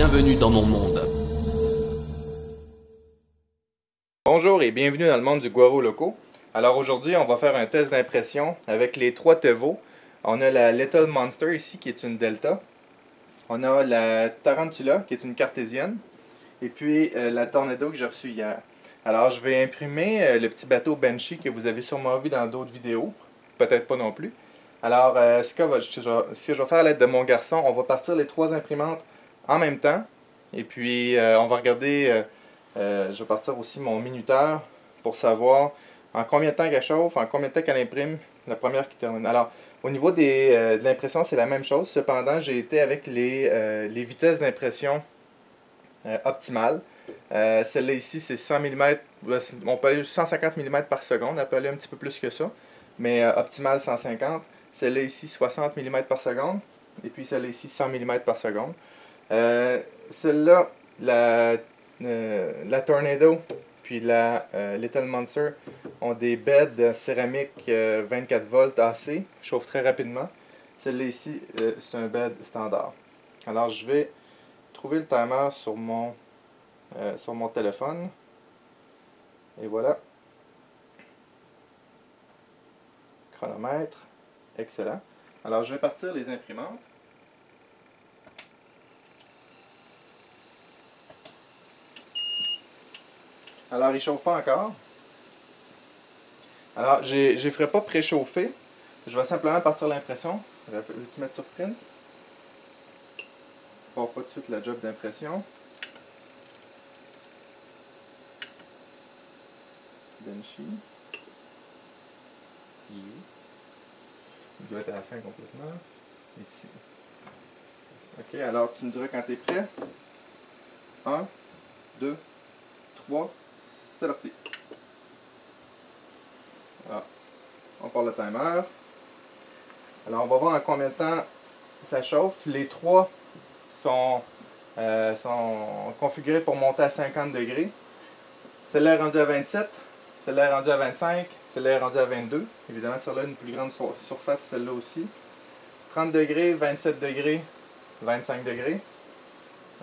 Bienvenue dans mon monde. Bonjour et bienvenue dans le monde du Guaro Loco. Alors aujourd'hui, on va faire un test d'impression avec les trois Tevo. On a la Little Monster ici qui est une Delta. On a la Tarantula qui est une cartésienne. Et puis la Tornado que j'ai reçue hier. Alors je vais imprimer le petit bateau Banshee que vous avez sûrement vu dans d'autres vidéos. Peut-être pas non plus. Alors ce que je vais faire à l'aide de mon garçon, on va partir les trois imprimantes en même temps. Et puis on va regarder, je vais partir aussi mon minuteur pour savoir en combien de temps qu'elle chauffe, en combien de temps qu'elle imprime la première qui termine. Alors au niveau de l'impression c'est la même chose, cependant j'ai été avec les vitesses d'impression optimales. Celle-là ici c'est 100 mm, on peut aller 150 mm par seconde, elle peut aller un petit peu plus que ça, mais optimale 150. Celle-là ici 60 mm par seconde, et puis celle-là ici 100 mm par seconde. Celle-là, la Tornado, puis la Little Monster ont des beds céramiques 24 volts AC, chauffe très rapidement. Celle-là ici, c'est un bed standard. Alors je vais trouver le timer sur mon téléphone. Et voilà. Chronomètre. Excellent. Alors je vais partir les imprimantes. Alors, il ne chauffe pas encore. Alors, je ne ferai pas préchauffer. Je vais simplement partir l'impression. Veux-tu mettre sur print? On ne part pas tout de suite la job d'impression. Banshee. Il doit être à la fin complètement. Ici. Ok, alors tu me diras quand tu es prêt. 1, 2, 3. C'est parti. Alors, on part le timer. Alors, on va voir en combien de temps ça chauffe. Les trois sont configurés pour monter à 50 degrés. Celle-là est rendue à 27. Celle-là est rendue à 25. Celle-là est rendue à 22. Évidemment, celle-là a une plus grande surface, celle-là aussi. 30 degrés, 27 degrés, 25 degrés.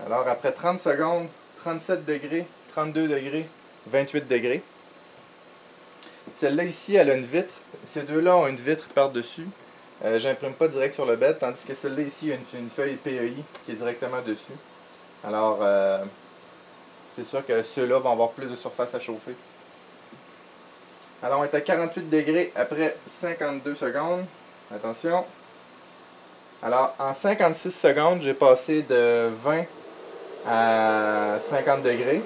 Alors, après 30 secondes, 37 degrés, 32 degrés, 28 degrés. Celle-là ici, elle a une vitre. Ces deux-là ont une vitre par-dessus. J'imprime pas direct sur le bed, tandis que celle-là ici, il y a une feuille PEI qui est directement dessus. Alors, c'est sûr que ceux-là vont avoir plus de surface à chauffer. Alors, on est à 48 degrés après 52 secondes. Attention. Alors, en 56 secondes, j'ai passé de 20 à 50 degrés.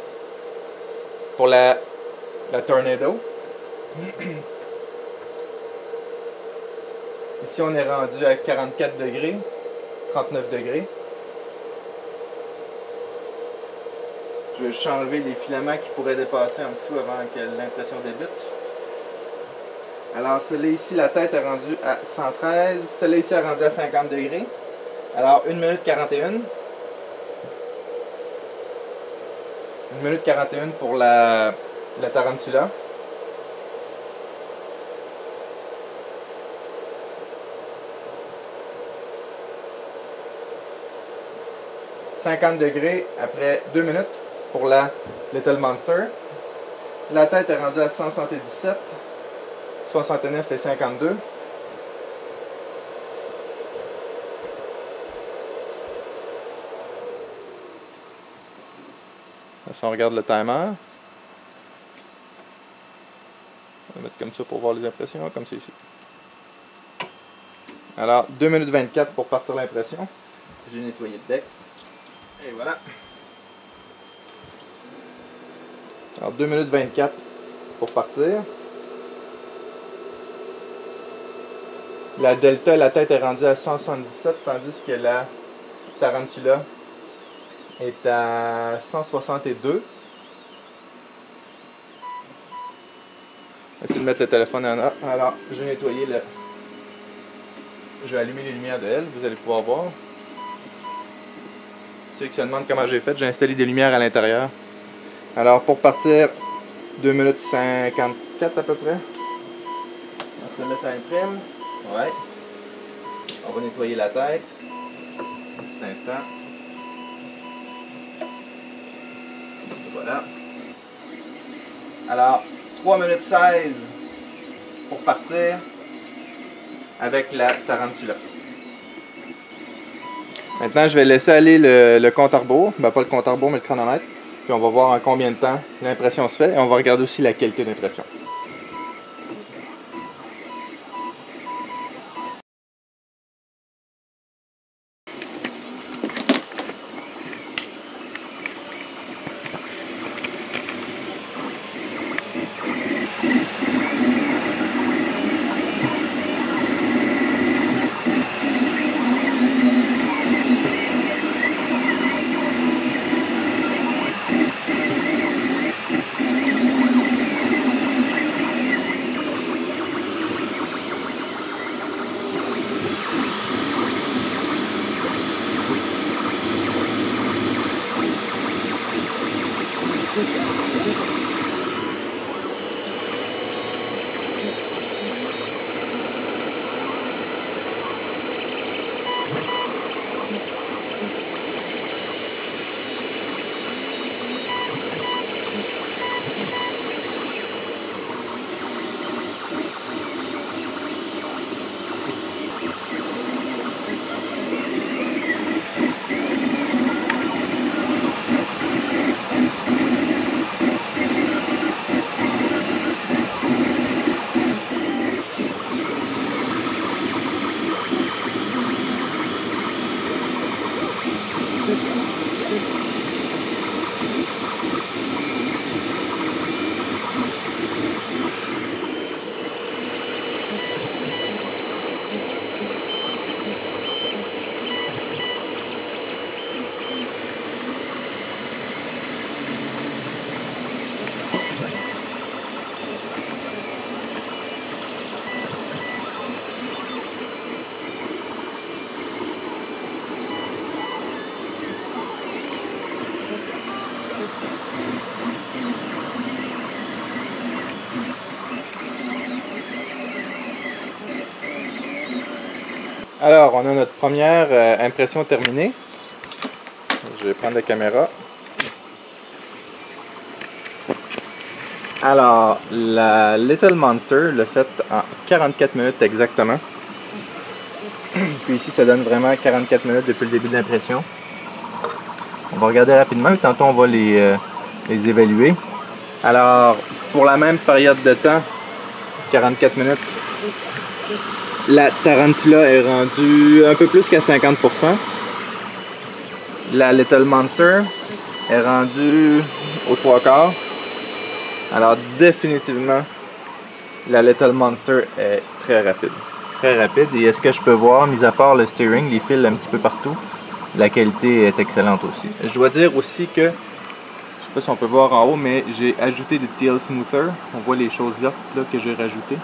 Pour la Tornado. Ici, on est rendu à 44 degrés, 39 degrés. Je vais juste enlever les filaments qui pourraient dépasser en dessous avant que l'impression débute. Alors, celle-là ici, la tête est rendue à 113. Celle-là ici est rendue à 50 degrés. Alors, 1 minute 41. 1 minute 41 pour la Tarantula. « 50 degrés après 2 minutes pour la Little Monster. La tête est rendue à 177, 69 et 52. Si on regarde le timer, on va mettre comme ça pour voir les impressions, comme c'est ici. Alors, 2 minutes 24 pour partir l'impression. J'ai nettoyé le deck. Et voilà. Alors, 2 minutes 24 pour partir. La Delta, la tête est rendue à 177, tandis que la Tarantula est à 162. On va essayer de mettre le téléphone en A. Alors, je vais nettoyer le... Je vais allumer les lumières de elle, vous allez pouvoir voir. Ceux qui se demandent comment j'ai fait, j'ai installé des lumières à l'intérieur. Alors, pour partir, 2 minutes 54 à peu près. Celle-là, ça imprime. Ouais. On va nettoyer la tête. Un petit instant. Voilà. Alors, 3 minutes 16 pour partir avec la Tarantula. Maintenant, je vais laisser aller le compte à rebours. Ben, pas le compte à rebours, mais le chronomètre. Puis on va voir en combien de temps l'impression se fait. Et on va regarder aussi la qualité d'impression. Alors, on a notre première impression terminée. Je vais prendre la caméra. Alors, la Little Monster l'a fait en 44 minutes exactement. Puis ici, ça donne vraiment 44 minutes depuis le début de l'impression. On va regarder rapidement, et tantôt on va les évaluer. Alors, pour la même période de temps, 44 minutes, la Tarantula est rendue un peu plus qu'à 50%. La Little Monster est rendue aux 3/4. Alors définitivement, la Little Monster est très rapide. Très rapide. Et est-ce que je peux voir, mis à part le steering, les fils un petit peu partout, la qualité est excellente aussi. Je dois dire aussi que, je sais pas si on peut voir en haut, mais j'ai ajouté des TL Smoother. On voit les choses vertes là, que j'ai rajoutées.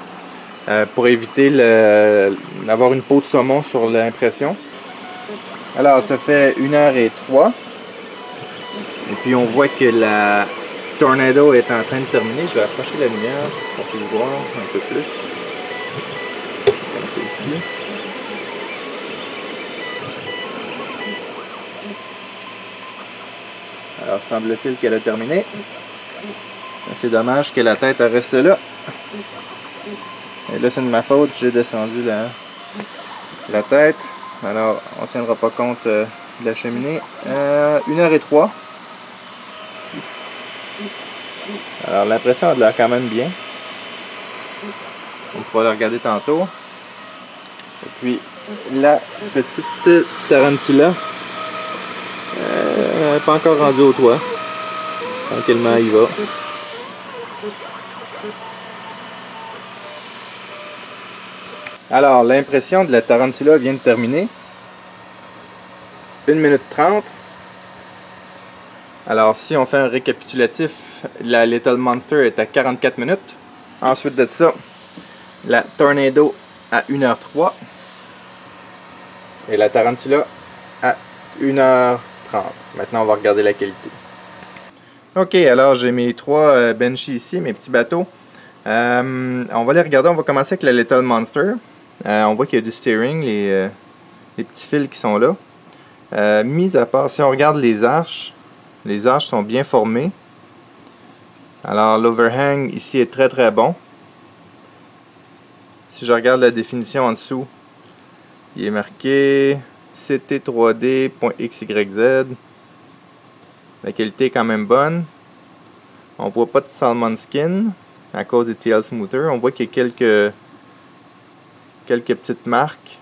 Pour éviter d'avoir une peau de saumon sur l'impression. Alors ça fait 1h03 et puis on voit que la Tornado est en train de terminer. Je vais approcher la lumière pour qu'on puisse voir un peu plus. Comme c'est ici. Alors semble-t-il qu'elle a terminé. C'est dommage que la tête reste là. Et là c'est de ma faute, j'ai descendu la tête. Alors on ne tiendra pas compte de la cheminée. 1h03. Alors l'impression elle a l'air quand même bien. On pourra la regarder tantôt. Et puis la petite Tarantula n'est pas encore rendue au toit. Tranquillement il va. Alors, l'impression de la Tarantula vient de terminer. 1 minute 30. Alors, si on fait un récapitulatif, la Little Monster est à 44 minutes. Ensuite de ça, la Tornado à 1h03. Et la Tarantula à 1h30. Maintenant, on va regarder la qualité. Ok, alors j'ai mes 3 Benchy ici, mes petits bateaux. On va les regarder. On va commencer avec la Little Monster. On voit qu'il y a du steering, les petits fils qui sont là. Mis à part, si on regarde les arches sont bien formées. Alors l'overhang ici est très très bon. Si je regarde la définition en dessous, il est marqué CT3D.xyz. La qualité est quand même bonne. On voit pas de salmon skin à cause des TL Smoother. On voit qu'il y a quelques petites marques.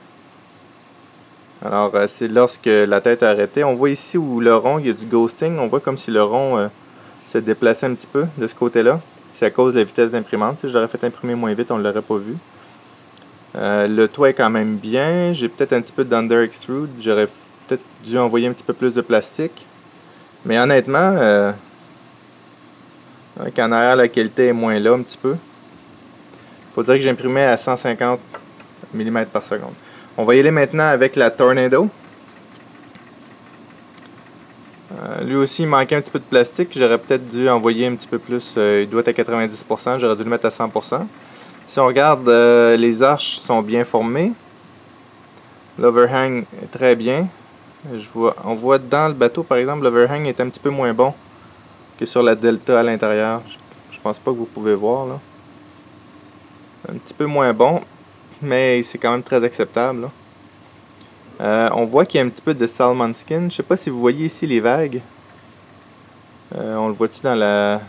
Alors c'est lorsque la tête est arrêtée. On voit ici où le rond, il y a du ghosting. On voit comme si le rond se déplaçait un petit peu de ce côté-là. C'est à cause de la vitesse d'imprimante. Si je l'aurais fait imprimer moins vite, on ne l'aurait pas vu. Le toit est quand même bien. J'ai peut-être un petit peu d'under extrude. J'aurais peut-être dû envoyer un petit peu plus de plastique. Mais honnêtement, qu'en arrière la qualité est moins là un petit peu. Il faut dire que j'imprimais à 150 mm par seconde. On va y aller maintenant avec la Tornado. Lui aussi il manquait un petit peu de plastique. J'aurais peut-être dû envoyer un petit peu plus. Il doit être à 90%. J'aurais dû le mettre à 100%. Si on regarde, les arches sont bien formées. L'overhang est très bien. On voit dans le bateau par exemple, l'overhang est un petit peu moins bon que sur la Delta à l'intérieur. Je pense pas que vous pouvez voir là. Un petit peu moins bon, mais c'est quand même très acceptable là. On voit qu'il y a un petit peu de salmon skin. Je sais pas si vous voyez ici les vagues. On le voit-tu dans la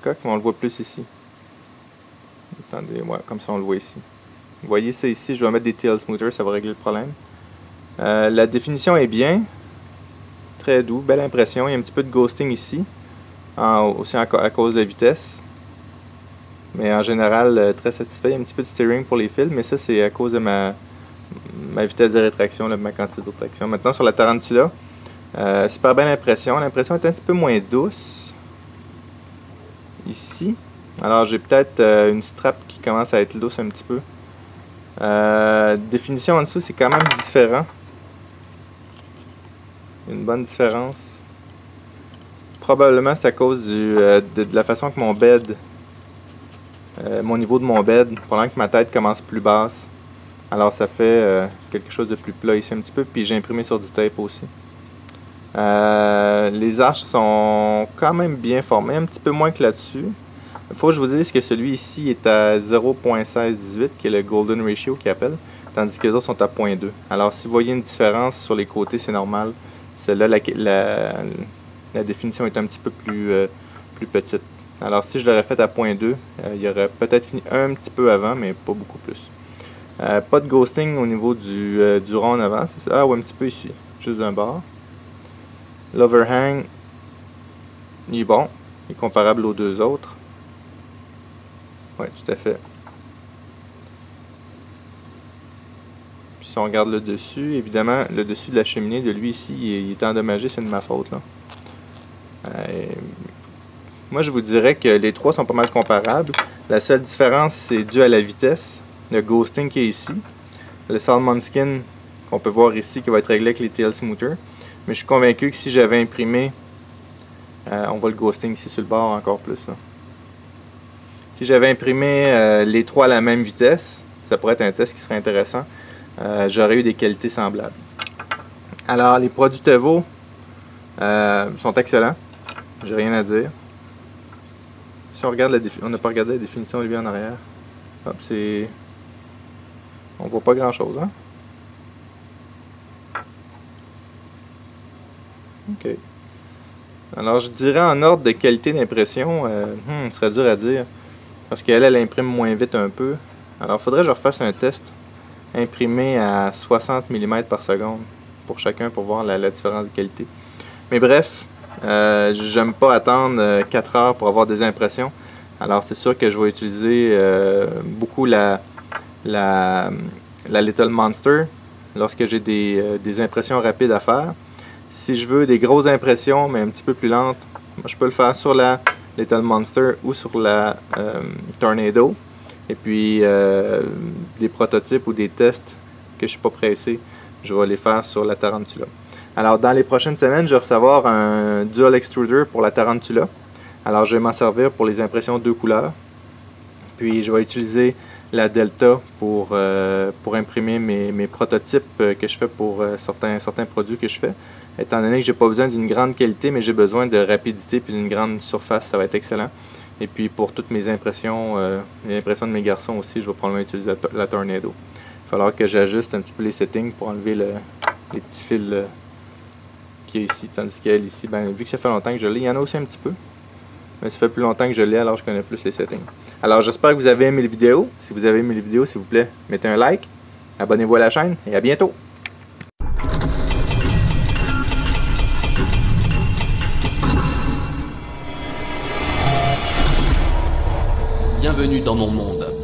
coque, mais on le voit plus ici. Attendez, ouais, comme ça on le voit ici. Vous voyez ça ici, je vais mettre des TL Smoother, ça va régler le problème. La définition est bien. Très doux, belle impression. Il y a un petit peu de ghosting ici. Aussi à cause de la vitesse. Mais en général, très satisfait. Il y a un petit peu de steering pour les fils, mais ça c'est à cause de ma vitesse de rétraction, là, ma quantité de rétraction. Maintenant sur la Tarantula, super belle impression. L'impression est un petit peu moins douce. Ici. Alors j'ai peut-être une strap qui commence à être lousse un petit peu. Définition en dessous, c'est quand même différent. Une bonne différence. Probablement c'est à cause de la façon que mon bed, mon niveau de mon bed, pendant que ma tête commence plus basse. Alors ça fait quelque chose de plus plat ici un petit peu. Puis j'ai imprimé sur du tape aussi. Les arches sont quand même bien formées, un petit peu moins que là-dessus. Il faut que je vous dise que celui ici est à 0.1618, qui est le Golden Ratio qu'ils appellent, tandis que les autres sont à 0.2. Alors si vous voyez une différence sur les côtés, c'est normal. Celle-là, la définition est un petit peu plus petite. Alors si je l'aurais fait à 0.2, il aurait peut-être fini un petit peu avant, mais pas beaucoup plus. Pas de ghosting au niveau du rond en avant. Ah ouais, un petit peu ici, juste d'un bord. L'overhang, il est bon, il est comparable aux deux autres. Oui, tout à fait. Puis si on regarde le dessus, évidemment, le dessus de la cheminée de lui ici, il est endommagé, c'est de ma faute là. Moi je vous dirais que les trois sont pas mal comparables. La seule différence c'est dû à la vitesse, le ghosting qui est ici, le salmon skin qu'on peut voir ici qui va être réglé avec les TL Smoother. Mais je suis convaincu que si j'avais imprimé, on voit le ghosting ici sur le bord encore plus là. Si j'avais imprimé les trois à la même vitesse, ça pourrait être un test qui serait intéressant. J'aurais eu des qualités semblables. Alors les produits Tevo sont excellents, j'ai rien à dire. Si on regarde on n'a pas regardé la définition de lui en arrière. Hop, c'est... On voit pas grand chose, hein? Ok. Alors je dirais en ordre de qualité d'impression, ce serait dur à dire. Parce qu'elle imprime moins vite un peu. Alors il faudrait que je refasse un test imprimé à 60 mm par seconde pour chacun pour voir la différence de qualité. Mais bref, j'aime pas attendre 4 heures pour avoir des impressions. Alors c'est sûr que je vais utiliser beaucoup la Little Monster lorsque j'ai des impressions rapides à faire. Si je veux des grosses impressions mais un petit peu plus lentes, je peux le faire sur la Little Monster ou sur la Tornado. Et puis des prototypes ou des tests que je suis pas pressé, je vais les faire sur la Tarantula. Alors dans les prochaines semaines, je vais recevoir un Dual Extruder pour la Tarantula. Alors je vais m'en servir pour les impressions 2 couleurs. Puis je vais utiliser la Delta pour imprimer mes prototypes que je fais pour certains produits que je fais. Étant donné que j'ai pas besoin d'une grande qualité, mais j'ai besoin de rapidité puis d'une grande surface, ça va être excellent. Et puis pour toutes mes impressions, les impressions de mes garçons aussi, je vais probablement utiliser la Tornado. Il va falloir que j'ajuste un petit peu les settings pour enlever les petits fils qu'il y a ici, tandis qu'elle ici, ben, vu que ça fait longtemps que je l'ai, il y en a aussi un petit peu. Mais ça fait plus longtemps que je l'ai, alors je connais plus les settings. Alors j'espère que vous avez aimé les vidéos. Si vous avez aimé les vidéos, s'il vous plaît, mettez un like, abonnez-vous à la chaîne et à bientôt! Bienvenue dans mon monde.